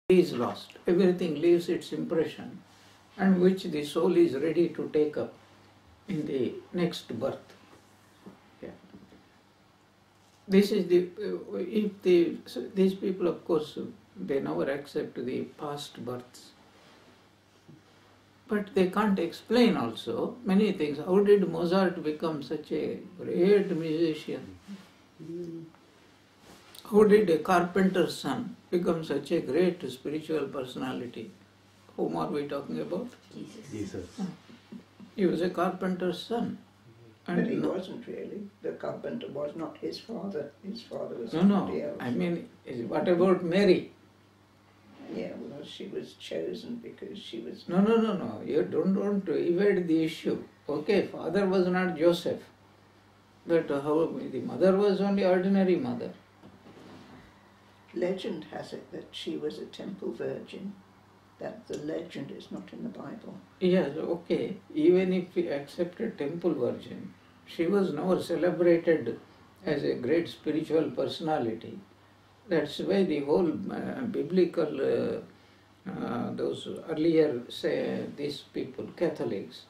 is lost. Everything leaves its impression, and which the soul is ready to take up in the next birth. Yeah. This is these people, of course, they never accept the past births. But they can't explain also many things. How did Mozart become such a great musician? How did a carpenter's son become such a great spiritual personality? Whom are we talking about? Jesus. He was a carpenter's son. And but he wasn't really. The carpenter was not his father. His father was No, somebody else. I mean, what about Mary? Yeah, well, she was chosen because she was... No. You don't want to evade the issue. Okay, father was not Joseph. But how the mother was only ordinary mother. Legend has it that she was a temple virgin. That the legend is not in the Bible. Yes, okay. Even if we accept a temple virgin, she was never celebrated as a great spiritual personality. That's why the whole biblical, those earlier, say, these people, Catholics,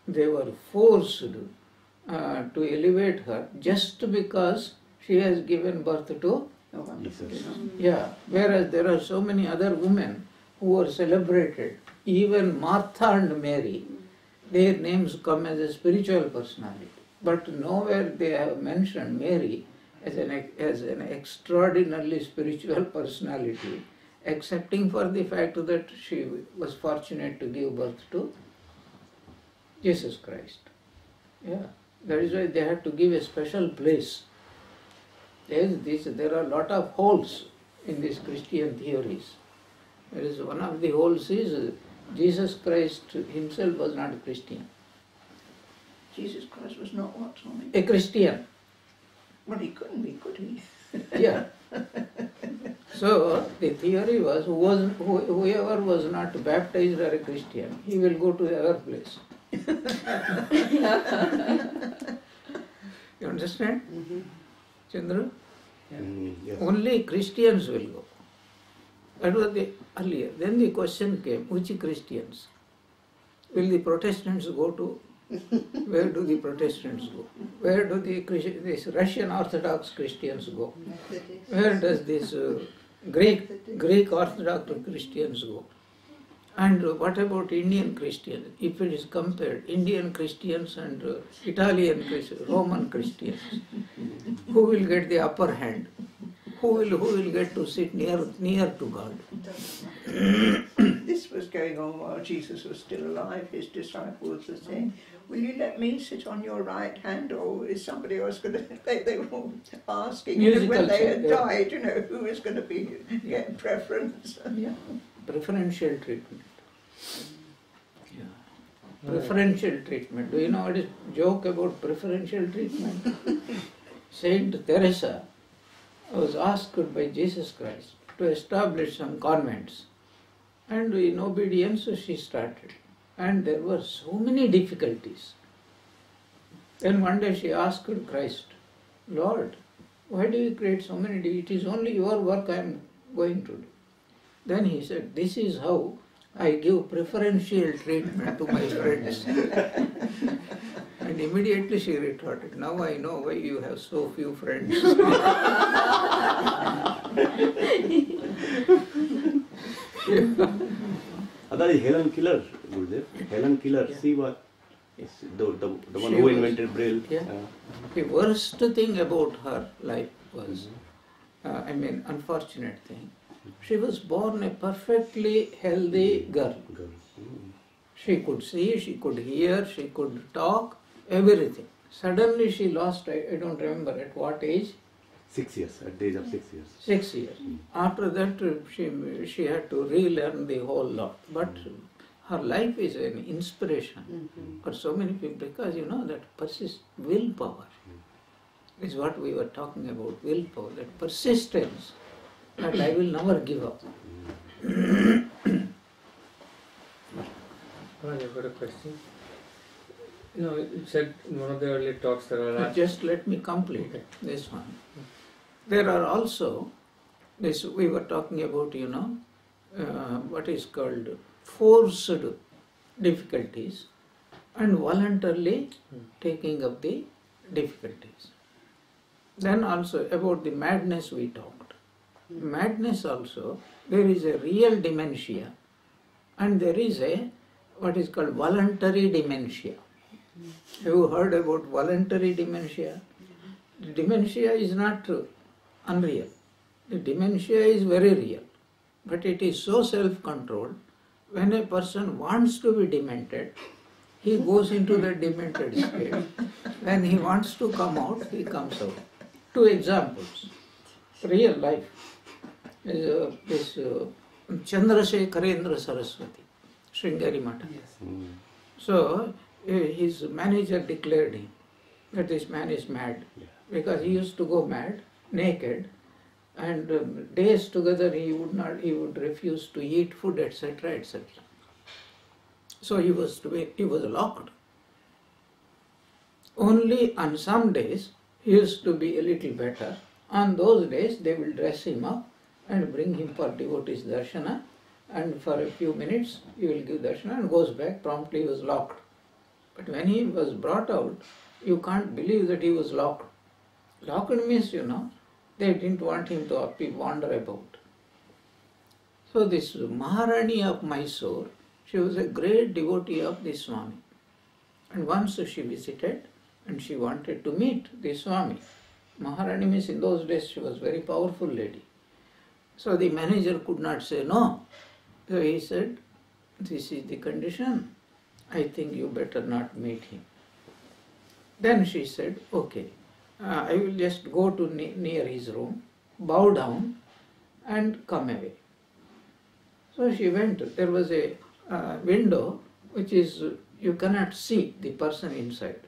they were forced to elevate her just because she has given birth to... Yeah, whereas there are so many other women who were celebrated. Even Martha and Mary, their names come as a spiritual personality. But nowhere they have mentioned Mary as an extraordinarily spiritual personality, excepting for the fact that she was fortunate to give birth to Jesus Christ. Yeah, that is why they had to give a special place. There are a lot of holes in these Christian theories. There is one of the holes is Jesus Christ himself was not a Christian. Jesus Christ was not what, Tommy? A Christian. Well, he couldn't be, could he? Yeah. So the theory was whoever was not baptized or a Christian, he will go to the other place. You understand? Mm-hmm. Chandra? Yes. Only Christians will go. That was the earlier. Then the question came, which Christians? Will the Protestants go to? Where do the Protestants go? Where do these Russian Orthodox Christians go? Where does this Greek Orthodox Christians go? And what about Indian Christians? If it is compared, Indian Christians and Italian Christians, Roman Christians, who will get the upper hand? Who will get to sit near to God? This was going on while Jesus was still alive. His disciples were saying, will you let me sit on your right hand, or is somebody else going to... They were all asking when they had died, who was going to get preference. Yeah. Preferential treatment. Yeah. Preferential treatment. Do you know what is joke about preferential treatment? Saint Teresa was asked by Jesus Christ to establish some convents, and in obedience she started, and there were so many difficulties. Then one day she asked Christ, Lord, why do you create so many difficulties? It is only your work I am going to do. Then he said, this is how I give preferential treatment to my friends. And immediately she retorted, now I know why you have so few friends. That is Helen Keller, Gurudev. Helen Keller, Yeah. she was the one who invented Braille. Yeah. The worst thing about her life was, unfortunate thing. She was born a perfectly healthy girl. She could see, she could hear, she could talk, everything. Suddenly she lost, I don't remember at what age. 6 years, at the age of 6 years. 6 years. After that she had to relearn the whole lot. But her life is an inspiration for so many people, because that persist willpower is what we were talking about, willpower, that persistence. That I will never give up. I've got a question. You said in one of the earlier talks there are... Just let me complete this one. There are also, we were talking about, what is called forced difficulties and voluntarily taking up the difficulties. Then also about the madness we talked. Madness also, there is a real dementia and there is a what is called voluntary dementia. Have you heard about voluntary dementia? The dementia is not unreal. The dementia is very real. But it is so self-controlled. When a person wants to be demented, he goes into the demented state. When he wants to come out, he comes out. Two examples. Real life. This Chandrasekharendra Saraswati, Sringeri Mata. So his manager declared him that this man is mad because he used to go mad, naked, and days together he would refuse to eat food, etc., etc. So he was locked. Only on some days he used to be a little better. On those days they will dress him up and bring him for devotees darshana, and for a few minutes he will give darshana and goes back. Promptly he was locked. But when he was brought out, you can't believe that he was locked. Locked means, they didn't want him to wander about. So this Maharani of Mysore, she was a great devotee of the Swami. And once she visited and she wanted to meet the Swami. Maharani means in those days she was a very powerful lady. So the manager could not say no. So he said, this is the condition. I think you better not meet him. Then she said, okay, I will just go to near his room, bow down and come away. So she went. There was a window which is, you cannot see the person inside.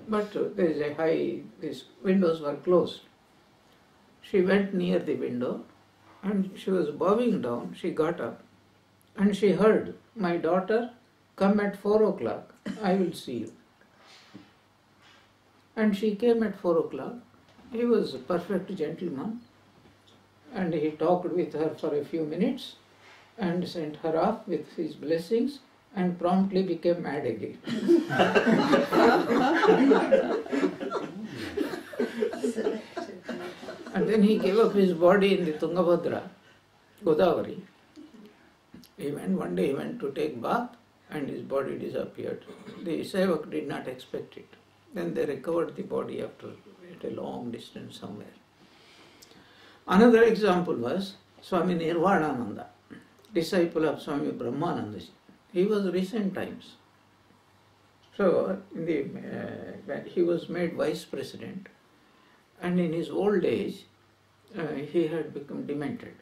But there is a these windows were closed. She went near the window and she was bowing down. She got up and she heard, my daughter, come at 4 o'clock, I will see you. And she came at 4 o'clock. He was a perfect gentleman and he talked with her for a few minutes and sent her off with his blessings and promptly became mad again. And then he gave up his body in the Tungabhadra, Godavari. One day he went to take bath and his body disappeared. The Sevak did not expect it. Then they recovered the body at a long distance somewhere. Another example was Swami Nirvanananda, disciple of Swami Brahmananda. He was recent times. So when he was made vice president, and in his old age he had become demented.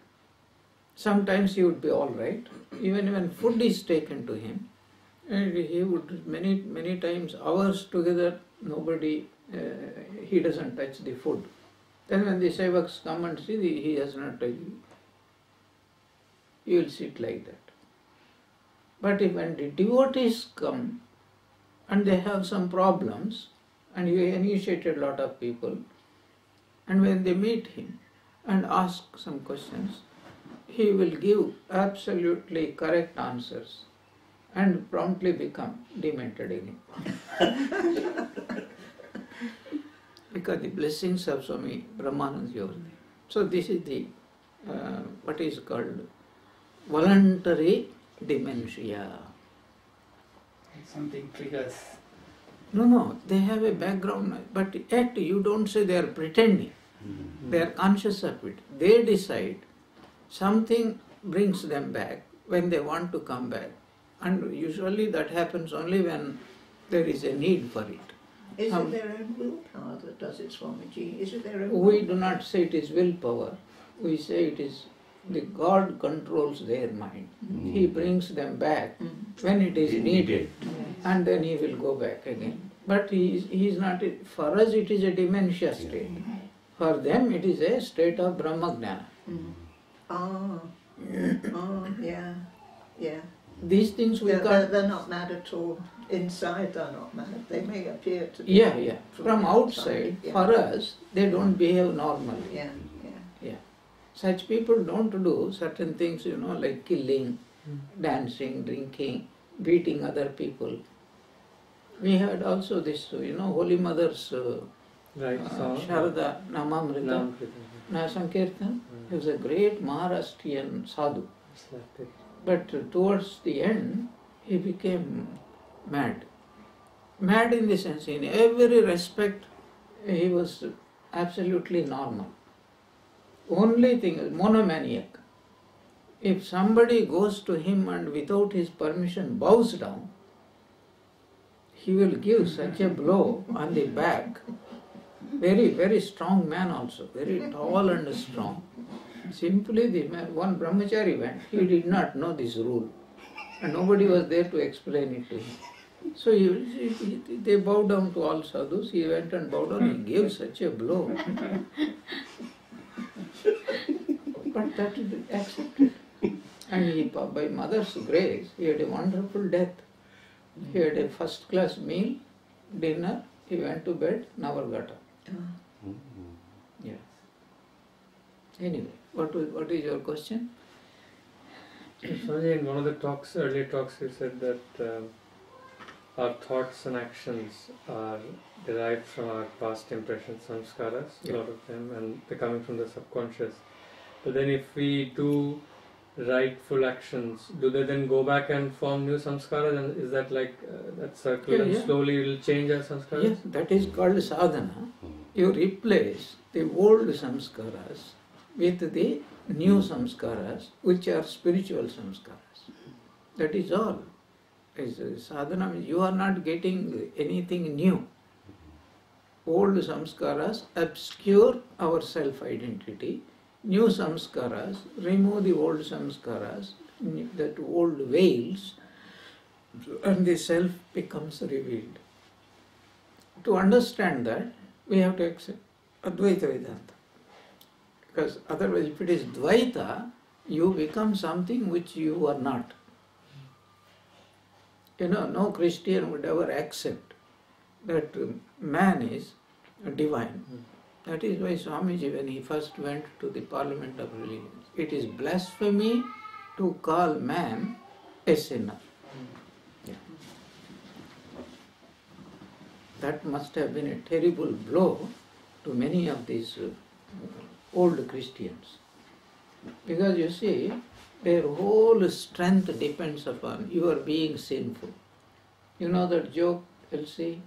Sometimes he would be all right, even when food is taken to him, and he would many times, hours together, nobody, he doesn't touch the food. Then when the sevaks come and see, he has not touched, he will sit like that. But when the devotees come and they have some problems, and he initiated a lot of people, and when they meet him and ask some questions, he will give absolutely correct answers and promptly become demented again. Because the blessings of Swami Brahmananda are there. So this is the what is called voluntary dementia. Something triggers. No, they have a background, but yet you don't say they are pretending. They are conscious of it. They decide something brings them back when they want to come back. And usually that happens only when there is a need for it. Is it their own willpower that does it, Swamiji? Is it their own We do not say it is willpower. We say it is the God controls their mind. He brings them back when it is needed, and then he will go back again. But he is not, for us it is a dementia state. For them it is a state of Brahmajnana. Yeah. These things we can't... They're not mad at all. Inside they're not mad. They may appear to be... Yeah. From outside, for us, they don't behave normally. Yeah. Such people don't do certain things, like killing, dancing, drinking, beating other people. We had also this, Holy Mother's Sharada Namamrita, Sankirtan. He was a great Maharashtrian sadhu. But towards the end, he became mad. Mad in the sense, in every respect, he was absolutely normal. Only thing is monomaniac. If somebody goes to him and without his permission bows down, he will give such a blow on the back. Very, very strong man also, very tall and strong. Simply the man, one brahmachari went, he did not know this rule. And nobody was there to explain it to him. So they bowed down to all sadhus, he went and bowed down, he gave such a blow. But that is accepted. And he, by mother's grace, he had a wonderful death. He had a first class meal, dinner, he went to bed, Navargata. Yeah. Anyway, what is your question? Swamiji, in one of the talks, earlier talks, you said that our thoughts and actions are derived from our past impressions, samskaras, a lot of them, and they're coming from the subconscious. But then if we do rightful actions, do they then go back and form new samskaras? And is that like that circle and slowly it will change our samskaras? Yes, that is called sadhana. You replace the old samskaras with the new samskaras, which are spiritual samskaras. That is all. Sadhana means you are not getting anything new. Old samskaras obscure our self-identity. New samskaras remove the old samskaras, that old veils, and the self becomes revealed. To understand that, we have to accept Advaita Vedanta. Because otherwise, if it is Dvaita, you become something which you are not. No Christian would ever accept that man is divine. That is why Swamiji, when he first went to the Parliament of Religions, it is blasphemy to call man a sinner. Yeah. That must have been a terrible blow to many of these old Christians. Because you see, their whole strength depends upon your being sinful. You know that joke, Elsie?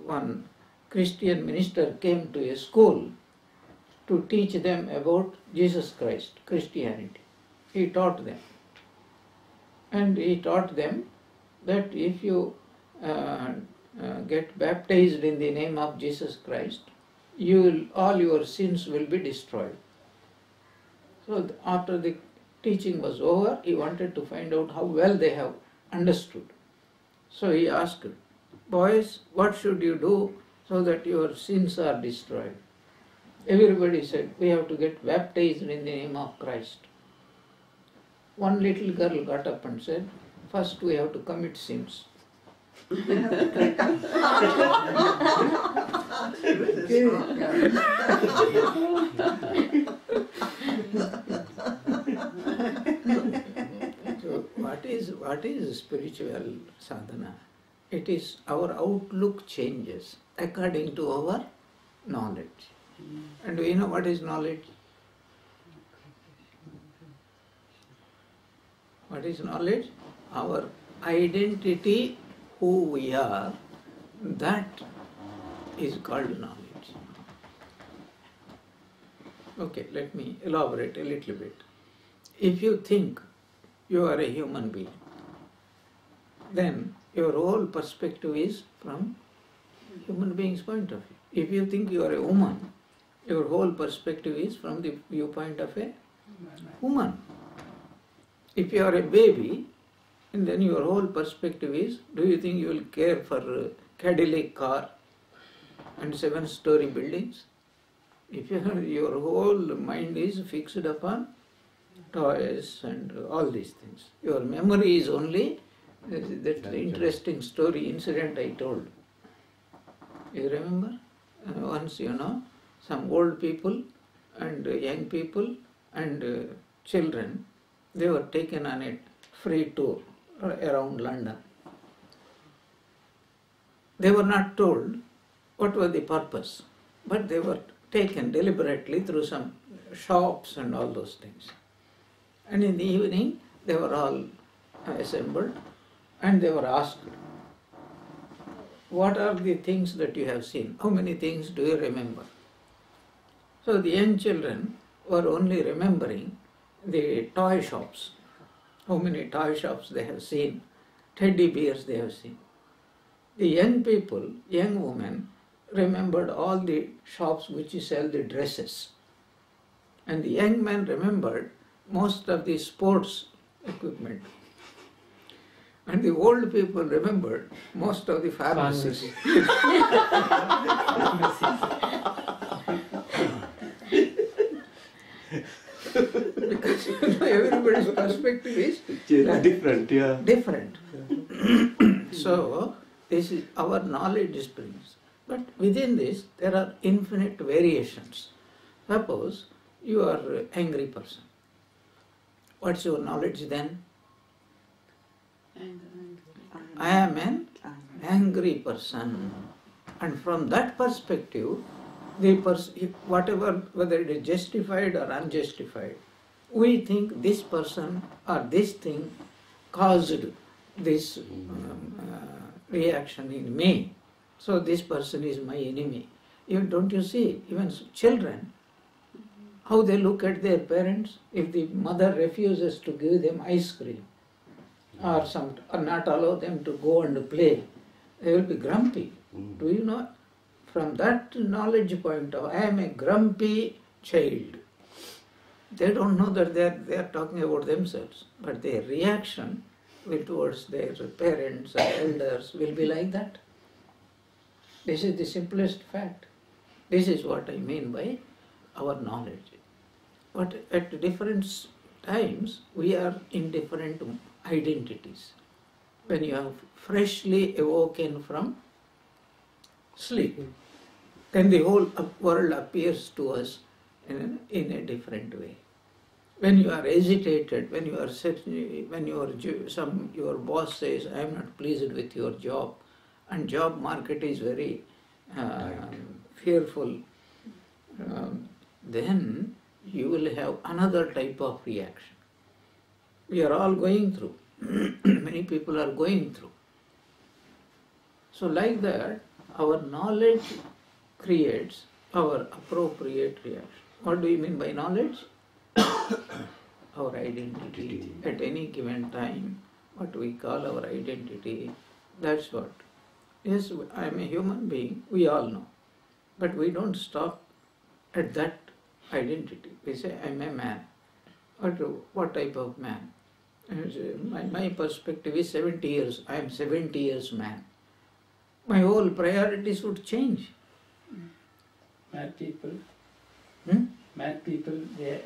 One Christian minister came to a school to teach them about Jesus Christ, Christianity. He taught them. And he taught them that if you get baptized in the name of Jesus Christ, all your sins will be destroyed. So after the teaching was over, he wanted to find out how well they have understood. So he asked, boys, what should you do so that your sins are destroyed? Everybody said, we have to get baptized in the name of Christ. One little girl got up and said, first we have to commit sins. So what is spiritual sadhana? It is our outlook changes according to our knowledge. And we know what is knowledge? What is knowledge? Our identity, who we are, that is called knowledge. Okay, let me elaborate a little bit. If you think you are a human being, then your whole perspective is from human being's point of view. If you think you are a woman, your whole perspective is from the viewpoint of a woman. If you are a baby, and then your whole perspective is, do you think you will care for a Cadillac car and 7-story buildings? If your whole mind is fixed upon toys and all these things. Your memory is only that interesting story, incident I told. You remember? Once, some old people, and young people and children, they were taken on a free tour around London. They were not told what was the purpose, but they were taken deliberately through some shops and all those things. And in the evening, they were all assembled and they were asked, what are the things that you have seen? How many things do you remember? So the young children were only remembering the toy shops. How many toy shops they have seen, teddy bears they have seen. The young people, young women, remembered all the shops which sell the dresses. And the young men remembered most of the sports equipment. And the old people remembered most of the pharmacies. Because everybody's perspective is different, yeah. Different. So, this is our knowledge springs. But within this, there are infinite variations. Suppose you are an angry person. What's your knowledge then? I am an angry person. And from that perspective, whatever, whether it is justified or unjustified, we think this person or this thing caused this reaction in me. So this person is my enemy. Don't you see, even children, how they look at their parents? If the mother refuses to give them ice cream or not allow them to go and play, they will be grumpy. Do you know? From that knowledge point of, I am a grumpy child. They don't know that they are talking about themselves, but their reaction towards their parents or elders will be like that. This is the simplest fact. This is what I mean by our knowledge. But at different times, we are in different identities. When you have freshly awoken from sleep, then the whole world appears to us in a different way. When you are agitated, when your boss says, I am not pleased with your job, and job market is very fearful, then you will have another type of reaction. We are all going through. Many people are going through. So like that, our knowledge creates our appropriate reaction. What do you mean by knowledge? Our identity. At any given time, what we call our identity, that's what. Yes, I am a human being, we all know. But we don't stop at that identity. We say, I am a man. What type of man? My perspective is 70 years. I am 70 years man. My whole priorities would change. Mad people. Hmm? Mad people, they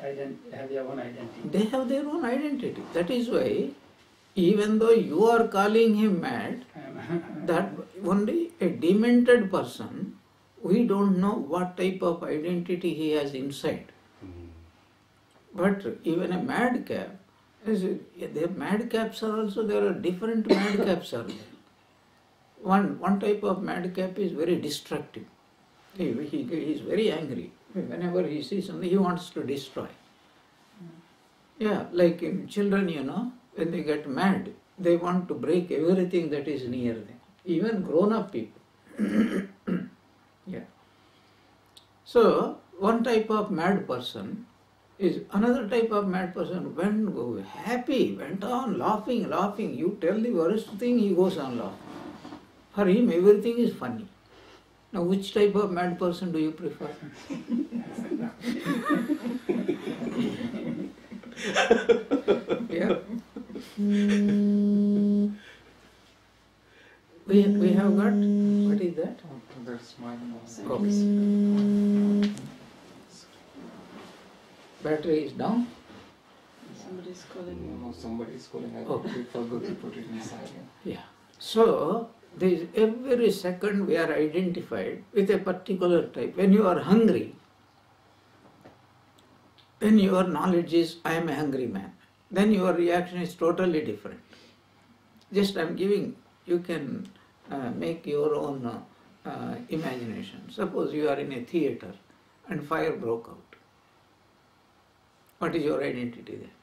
have their own identity. They have their own identity. That is why, even though you are calling him mad, that only a demented person, we don't know what type of identity he has inside. But even a madcap, the madcaps are also, there are different madcaps are there. One type of madcap is very destructive. He is very angry. Whenever he sees something, he wants to destroy. Yeah, like in children, when they get mad, they want to break everything that is near them. Even grown-up people. Yeah. So, one type of mad person is another type of mad person went happy, went on laughing. You tell the worst thing, he goes on laughing. For him, everything is funny. Now, which type of mad person do you prefer? Yeah. We have got, what is that? That's mine. Okay. Battery is down? Somebody's calling. No, somebody's calling. I forgot to put it inside. Yeah. So, every second we are identified with a particular type. When you are hungry, Then your knowledge is, I am a hungry man. Then your reaction is totally different. Just I am giving, you can make your own imagination. Suppose you are in a theater and fire broke out. What is your identity there?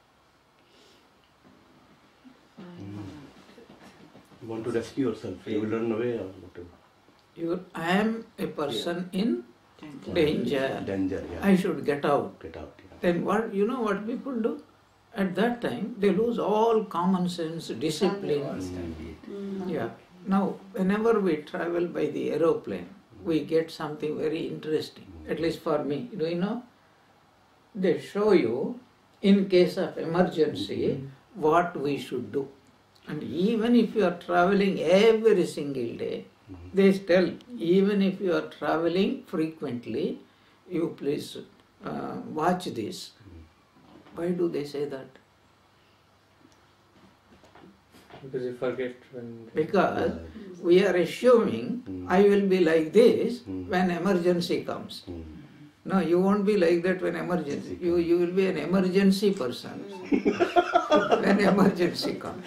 You want to rescue yourself, you will run away or whatever. I am a person in danger. Danger, yeah. I should get out. Get out, yeah. Then what, you know what people do? At that time, they lose all common sense, discipline. Yeah. Now, whenever we travel by the aeroplane, we get something very interesting, at least for me. Do you know? They show you, in case of emergency, what we should do. And even if you are traveling every single day, they tell, even if you are traveling frequently, you please watch this. Why do they say that? Because you forget when... Because we are assuming I will be like this when emergency comes. No, you won't be like that when emergency. You will be an emergency person when emergency comes.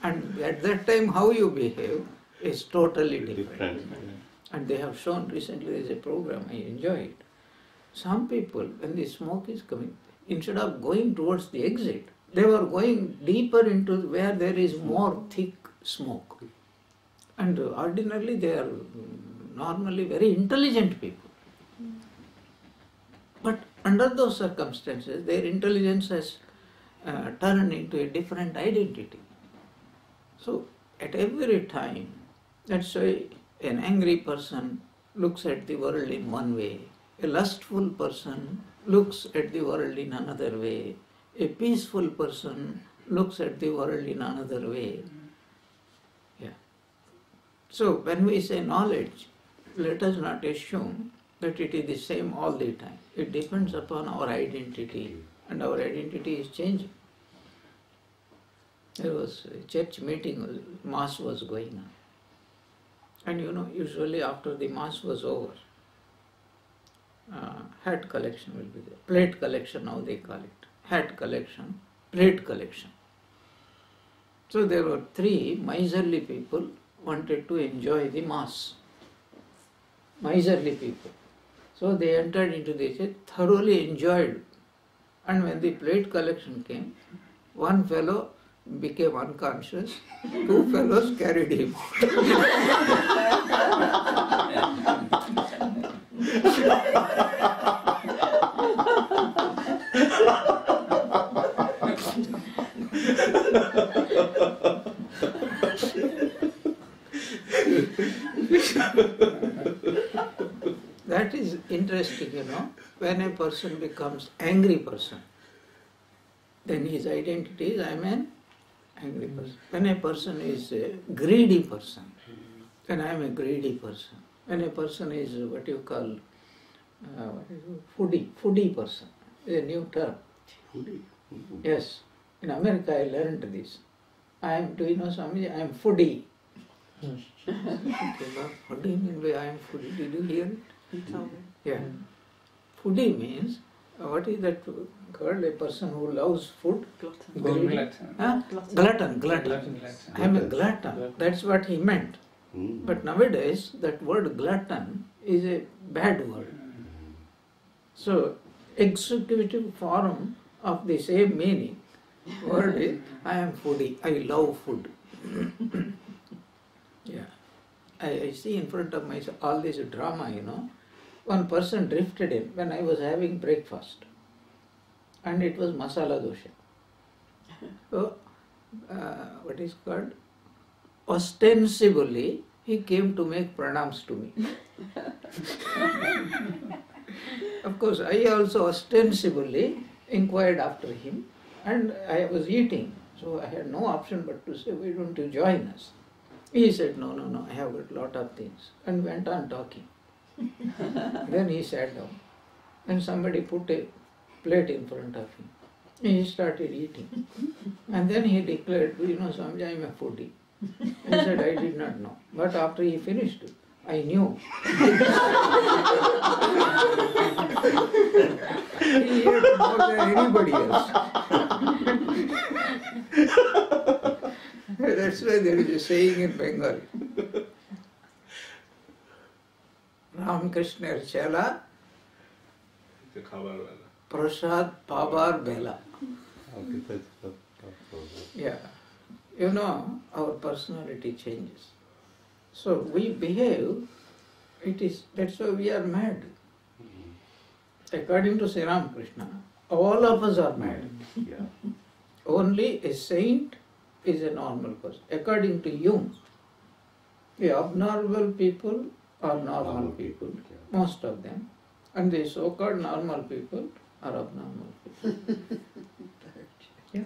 And at that time, how you behave is totally different. And they have shown recently, there is a program, I enjoy it. Some people, when the smoke is coming, instead of going towards the exit, they were going deeper into where there is more thick smoke. And ordinarily they are normally very intelligent people. But under those circumstances, their intelligence has turned into a different identity. So at every time, that's why an angry person looks at the world in one way, a lustful person looks at the world in another way, a peaceful person looks at the world in another way. Yeah. So when we say knowledge, let us not assume that it is the same all the time. It depends upon our identity, and our identity is changing. There was a church meeting, mass was going on. And you know, usually after the mass was over, hat collection will be there. Plate collection, now they call it. Hat collection, plate collection. So there were 3 miserly people wanted to enjoy the mass. Miserly people. So they entered into the church, thoroughly enjoyed. And when the plate collection came, one fellow became unconscious, 2 fellows carried him. That is interesting, you know. When a person becomes angry person, then his identity is, I am an angry person. When a person is a greedy person, then I am a greedy person. When a person is what you call foodie person, is a new term. Foodie? Yes, in America I learned this. Do you know Swami? I am foodie. Okay, what do you mean by I am foodie? Did you hear it? Yeah. Foodie means, what is that called? A person who loves food? Glutton. Huh? Glutton. I am a glutton. That's what he meant. But nowadays, that word glutton is a bad word. So, executive form of the same meaning word is, I am foodie. I love food. Yeah. I see in front of myself all this drama, you know. One person drifted in when I was having breakfast, and it was masala dosha. So, what is called? Ostensibly, he came to make pranams to me. Of course, I also ostensibly inquired after him, and I was eating, so I had no option but to say, why don't you join us? He said, no, I have got a lot of things, and went on talking. Then he sat down, and somebody put a plate in front of him. He started eating. And then he declared, do you know, Swamiji, I am a foodie. I said, I did not know. But after he finished, I knew. He ate more than anybody else. That's why there is a saying in Bengal. Ramakrishna Chala, Prasad Pabar Bela. Yeah. You know, our personality changes. So we behave, that's why we are mad. According to Sri Ramakrishna, all of us are mad. Yeah. Only a saint is a normal person. According to Jung, the abnormal people are normal people, most of them, and the so-called normal people are abnormal people. Yeah.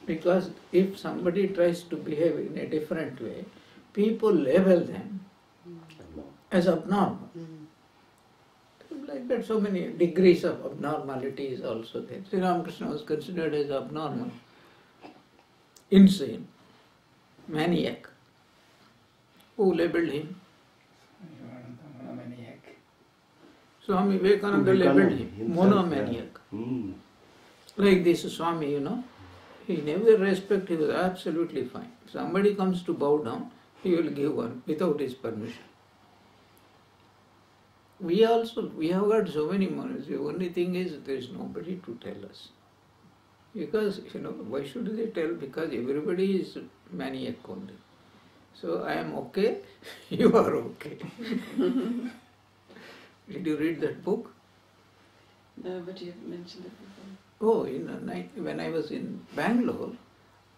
Because if somebody tries to behave in a different way, people label them as abnormal. Like that, so many degrees of abnormality is also there. Sri Ramakrishna was considered as abnormal, insane, maniac. Who labelled him? Monomaniac. Swami Vivekananda labelled him monomaniac. Mm. Like this Swami, you know, he never respected, he was absolutely fine. If somebody comes to bow down, he will give one without his permission. We have got so many monks. The only thing is there is nobody to tell us. Because, you know, why should they tell? Because everybody is maniac only. So I am okay, you are okay. Did you read that book? No, but you've mentioned it before. Oh, when I was in Bangalore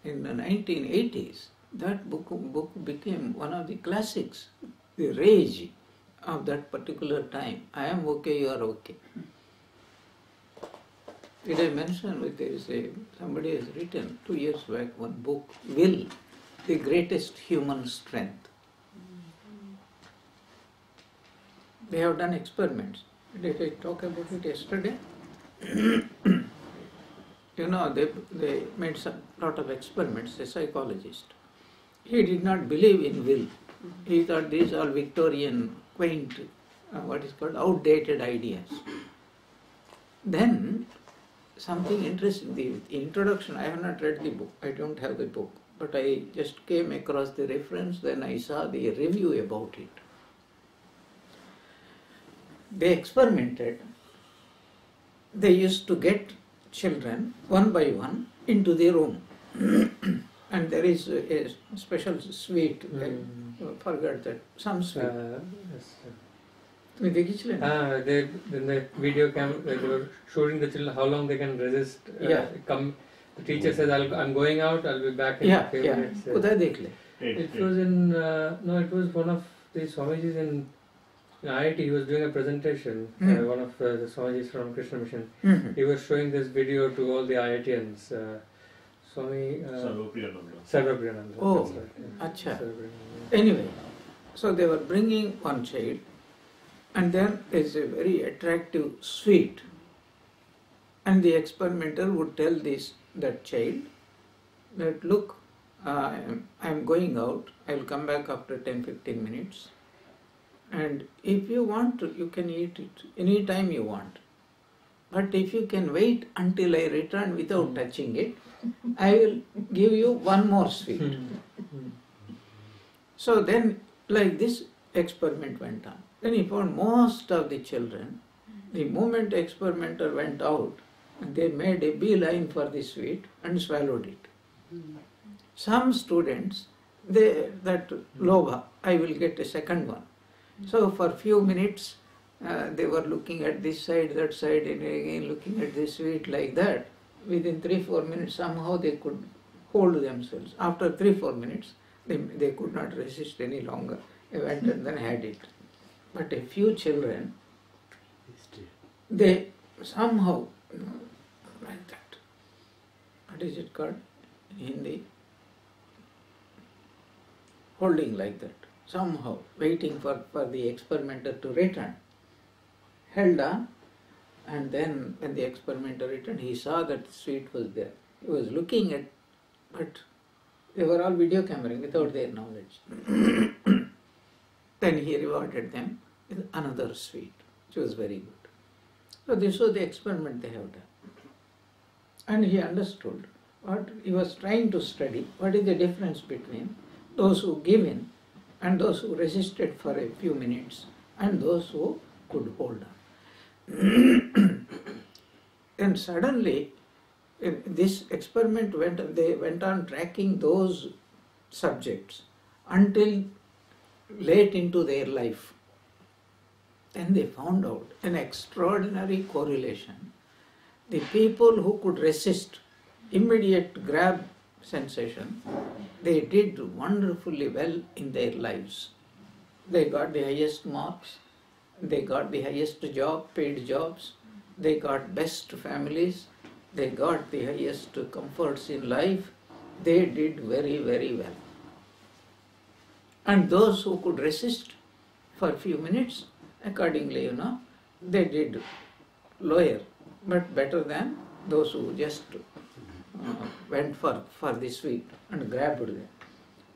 in the 1980s, that book became one of the classics, the rage of that particular time. I am okay, you are okay. Did I mention somebody has written 2 years back one book, Will, the Greatest Human Strength. They have done experiments. Did I talk about it yesterday? You know, they made a lot of experiments, a psychologist. He did not believe in will. He thought these are Victorian, quaint, outdated ideas. Then, something interesting, the introduction, I have not read the book, I don't have the book, but I just came across the reference, then I saw the review about it. They experimented. They used to get children, one by one, into the room. And there is a special sweet, I forgot that, some sweet. Yes. With the children. In the video they were showing the children how long they can resist. Yeah. The teacher says, I'm going out, I'll be back in 5 minutes. Kudai dekh le. It was it was one of the Swamijis in IIT. He was doing a presentation, one of the Swamijis from Krishna Mission. He was showing this video to all the IITians. Swami Sarvapriyananda. Oh, that's right, acha. Sarvapriyananda. Anyway, so they were bringing one child, and then there's a very attractive sweet. And the experimenter would tell that child that, look, I'm going out, I'll come back after 10-15 minutes. And if you want to, you can eat it any time you want. But if you can wait until I return without touching it, I will give you one more sweet. So then, like this experiment went on. Then he found most of the children, the moment the experimenter went out, they made a beeline for the sweet and swallowed it. Some students, that lobha, I will get a second one. So for few minutes, they were looking at this side, that side, and again looking at this sweet like that. Within 3-4 minutes, somehow they could hold themselves. After 3-4 minutes, they could not resist any longer. They went and then had it. But a few children, they somehow, like that. What is it called in Hindi? Holding like that. Somehow, waiting for the experimenter to return. Held on, and then when the experimenter returned, he saw that the sweet was there. He was looking at, but they were all video cameraing without their knowledge. Then he rewarded them with another sweet, which was very good. So this was the experiment they have done. And he understood what he was trying to study, what is the difference between those who give in and those who resisted for a few minutes and those who could hold on. And suddenly, this experiment they went on tracking those subjects until late into their life. Then they found out an extraordinary correlation. The people who could resist immediate grab sensation, they did wonderfully well in their lives. They got the highest marks, they got the highest paid jobs, they got best families, they got the highest comforts in life. They did very, very well. And those who could resist for a few minutes, accordingly, they did lower, but better than those who just went for the sweet and grabbed them.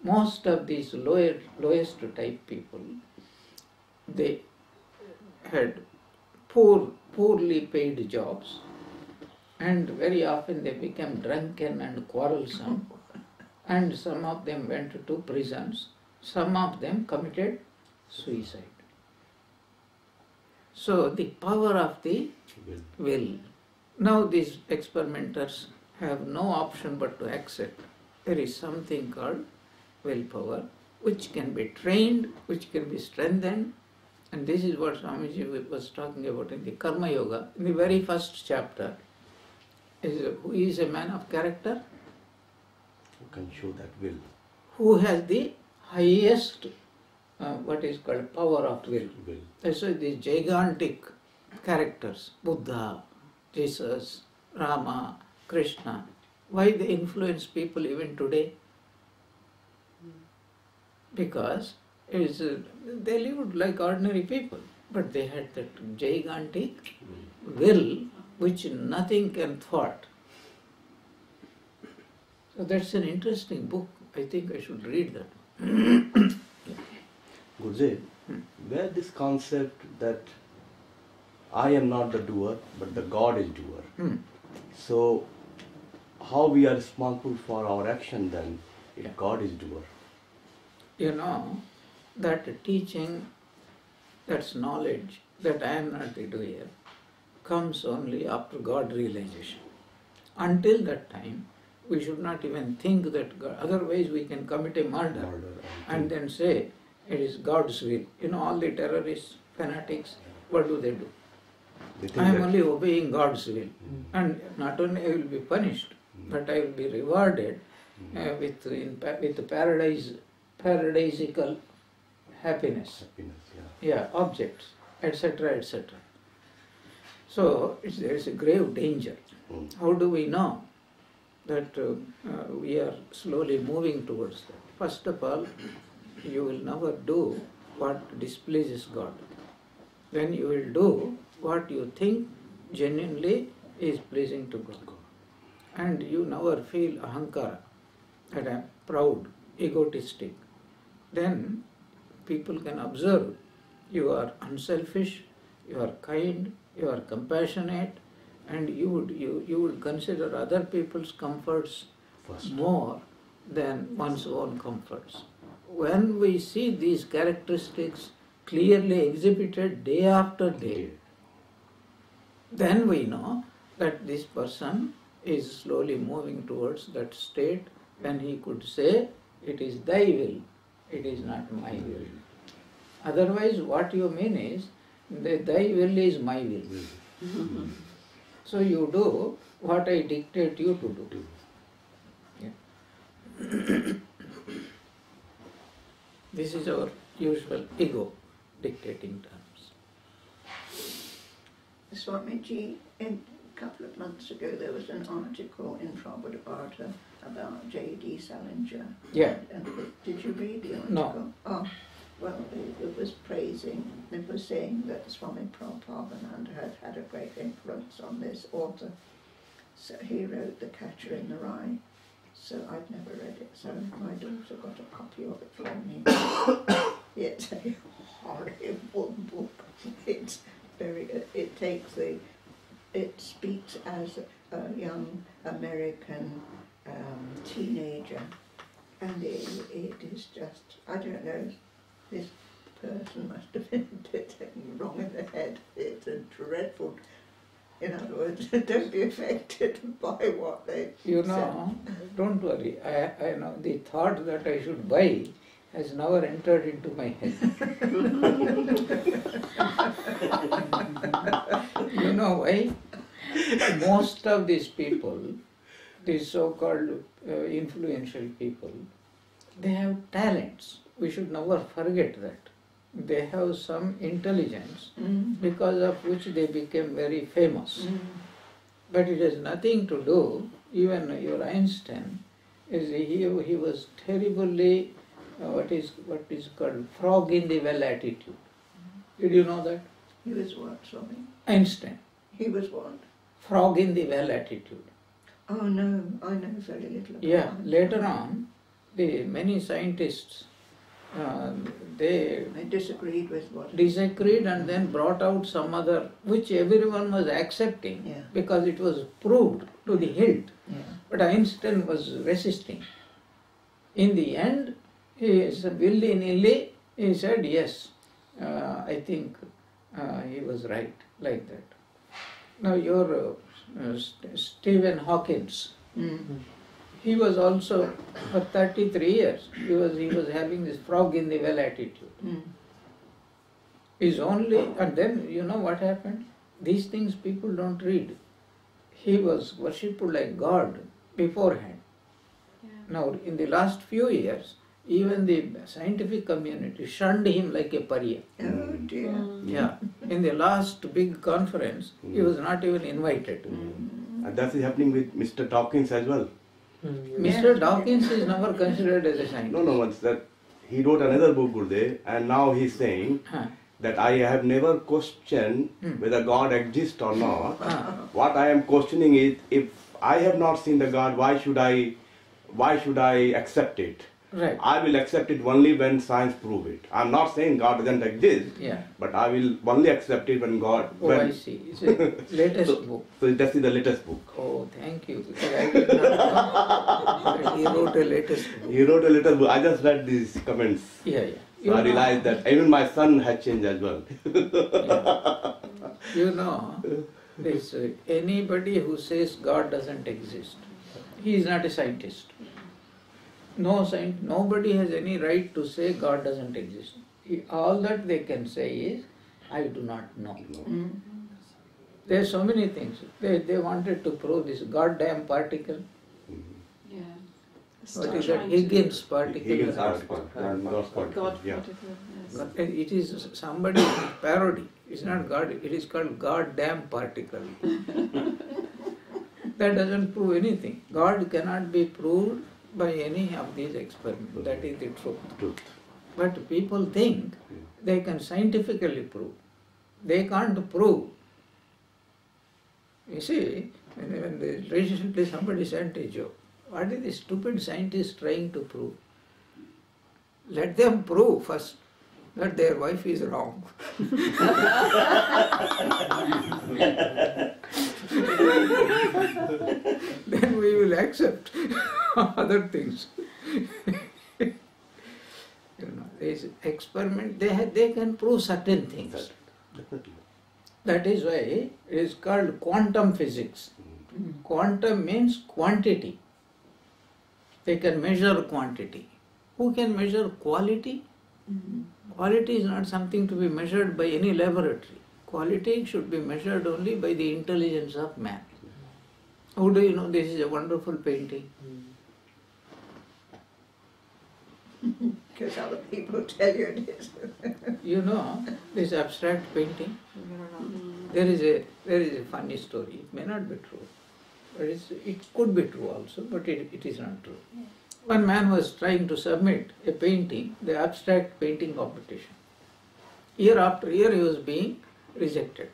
Most of these lowest type people, they had poorly paid jobs, and very often they became drunken and quarrelsome, and some of them went to prisons, some of them committed suicide. So the power of the will. Now these experimenters have no option but to accept there is something called willpower, which can be trained, which can be strengthened. And this is what Swamiji was talking about in the Karma Yoga. In the very first chapter, who is a man of character? Who can show that will? Who has the highest, what is called power of will. That's why these gigantic characters, Buddha, Jesus, Rama, Krishna, why they influence people even today? Because they lived like ordinary people, but they had that gigantic will which nothing can thwart. So that's an interesting book. I think I should read that. Guruji, where this concept that I am not the doer, but the God is doer. So, how we are responsible for our action then, if God is doer? You know, that teaching, that's knowledge, that I am not the doer, comes only after God realization. Until that time, we should not even think that God, otherwise we can commit a murder and then say it is God's will. You know, all the terrorists, fanatics, what do? I am only obeying God's will. And not only I will be punished, but I will be rewarded with paradisical happiness. Objects, etc., etc. So there is a grave danger. How do we know that we are slowly moving towards that? First of all, you will never do what displeases God. Then you will do what you think genuinely is pleasing to God. And you never feel ahankara, that I am proud, egotistic. Then people can observe you are unselfish, you are kind, you are compassionate, and you would consider other people's comforts more than one's own comforts. When we see these characteristics clearly exhibited day after day, then we know that this person is slowly moving towards that state when he could say, it is thy will, it is not my will. Otherwise, what you mean is, that thy will is my will. So you do what I dictate you to do. Yeah. This is our usual ego dictating terms. Swamiji, a couple of months ago there was an article in Prabhupada about J.D. Salinger. Yeah. And did you read the article? No. Oh, well, it was praising, it was saying that Swami Prabhupada had a great influence on this author. So he wrote The Catcher in the Rye. So I'd never read it, so my daughter got a copy of it for me. Yes. horrible book. It's very. It speaks as a young American teenager, and it is just, I don't know, this person must have been taken wrong in the head. It's a dreadful. In other words, don't be affected by what they Don't worry. I know the thought that I should buy has never entered into my head. You know why? Most of these people, these so-called influential people, they have talents. We should never forget that. They have some intelligence because of which they became very famous. But it has nothing to do, even your Einstein, he was terribly, what is called frog in the well attitude. Did you know that? He was what, sorry? Einstein. He was what? Frog in the well attitude. Oh no, I know very little about that. Later on, many scientists, they disagreed with what? Disagreed and then brought out some other, which everyone was accepting because it was proved to the hilt. But Einstein was resisting. In the end, willy-nilly, he said, yes, I think he was right, like that. Now your Stephen Hawking's, he was also, for 33 years, he was having this frog in the well attitude. And then, you know what happened? These things people don't read. He was worshipped like God beforehand. Now, in the last few years, even the scientific community shunned him like a pariah. Oh dear. Yeah. In the last big conference, he was not even invited. And that is happening with Mr. Dawkins as well. Mr. Dawkins is never considered as a scientist. No, it's that he wrote another book, Gurudev, and now he's saying that I have never questioned whether God exists or not. What I am questioning is, if I have not seen the God, why should I accept it? Right. I will accept it only when science prove it. I'm not saying God doesn't exist, but I will only accept it when God... I see. It's a latest book. So that is the latest book. Oh, thank you. Because I did not know that he wrote a latest book. He wrote a latest book. I just read these comments. So I realized that even my son had changed as well. You know, there's anybody who says God doesn't exist, he is not a scientist. Nobody has any right to say God doesn't exist. All that they can say is, I do not know. There are so many things. They wanted to prove this goddamn particle. What is that? Higgins particle. Higgins particle. God Yeah. particle. Yes. It is somebody's parody. It's not God. It is called goddamn particle. That doesn't prove anything. God cannot be proved by any of these experiments. That is the truth. But people think they can scientifically prove. They can't prove. You see, when recently somebody sent a joke. What is the stupid scientist trying to prove? Let them prove first that their wife is wrong. Then we will accept other things. This experiment, they can prove certain things. That is why it is called quantum physics. Quantum means quantity. They can measure quantity. Who can measure quality? Quality is not something to be measured by any laboratory. Quality should be measured only by the intelligence of man. How do you know this is a wonderful painting? Because other people tell you it is. You know, this abstract painting, there is a funny story. It may not be true, but it could be true also, but it is not true. One man was trying to submit a painting, the abstract painting competition. Year after year he was being rejected.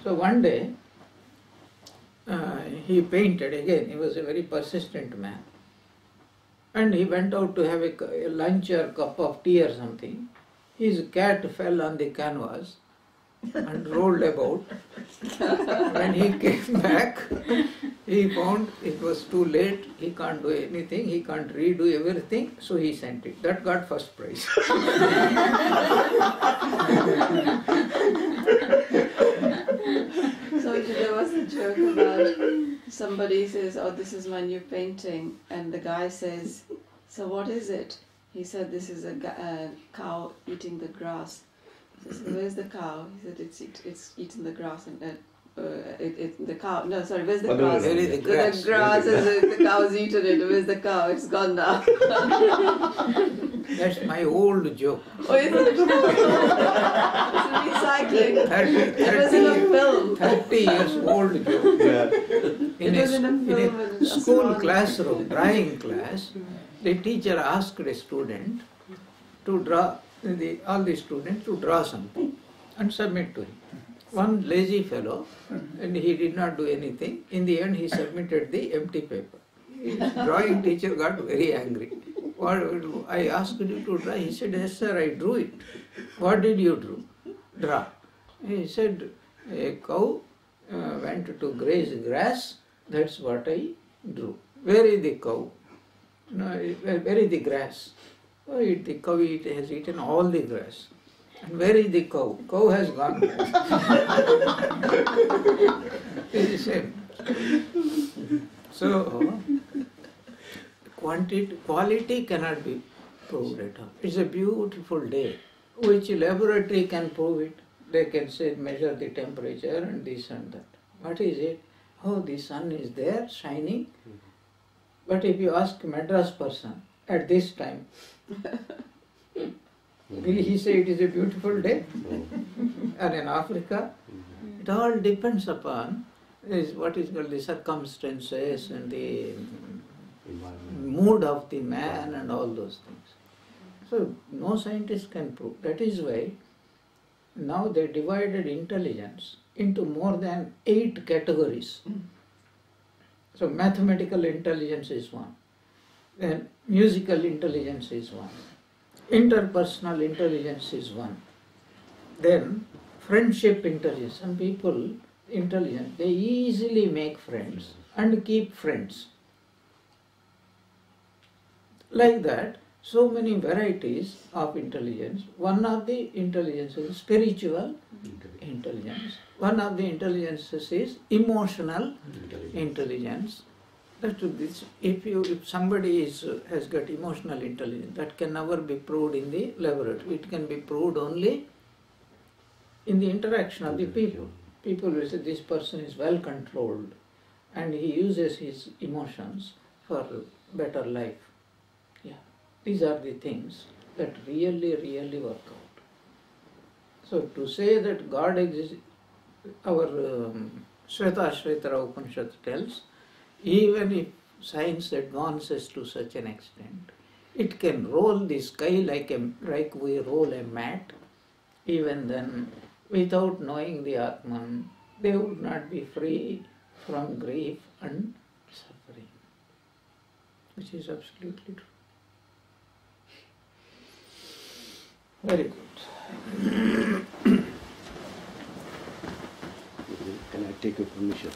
So one day he painted again. He was a very persistent man. And he went out to have a lunch or cup of tea or something. His cat fell on the canvas and rolled about. When he came back, he found it was too late, he can't do anything, he can't redo everything, so he sent it. That got first prize. So there was a joke about somebody says, "Oh, this is my new painting," and the guy says, "So what is it?" He said, "This is a cow eating the grass." He says, "Where's the cow?" He said, "It's eaten the grass and the cow. No, sorry. Where's the grass? Where is the grass? The grass is the cow's eaten it. Where's the cow? It's gone now." That's my old joke. Oh, is it? It's recycling. It was in a film. 30 years old joke. Yeah. In It was in a film a in school Australia. classroom, drawing class, the teacher asked a student to draw, all the students to draw something and submit to him. One lazy fellow, and he did not do anything. In the end, he submitted the empty paper. His drawing teacher got very angry. I asked you to draw. He said, "Yes, sir, I drew it." "What did you draw?" He said, "A cow went to graze grass. That's what I drew." "Where is the cow?" "No, where is the grass?" "Oh, the cow has eaten all the grass." "And where is the cow?" "Cow has gone." It's the same. So, quality cannot be proved at all. It's a beautiful day. Which laboratory can prove it? They can say, measure the temperature and this and that. What is it? Oh, the sun is there, shining. But if you ask Madras person at this time, will he say it is a beautiful day? Or in Africa? It all depends upon what is called the circumstances and the mood of the man and all those things. So no scientist can prove. That is why now they divided intelligence into more than 8 categories. So mathematical intelligence is one, then musical intelligence is one, interpersonal intelligence is one, then friendship intelligence. Some people intelligent, they easily make friends and keep friends. Like that, so many varieties of intelligence. One of the intelligences is spiritual intelligence. One of the intelligences is emotional intelligence. If somebody has got emotional intelligence, that can never be proved in the laboratory. It can be proved only in the interaction of the people. People will say this person is well controlled and he uses his emotions for better life. These are the things that really, really work out. So to say that God exists, our Shvetashvetara Upanishad tells, even if science advances to such an extent, it can roll the sky like we roll a mat. Even then, without knowing the Atman, they would not be free from grief and suffering, which is absolutely true. Very good. Can I take your permission?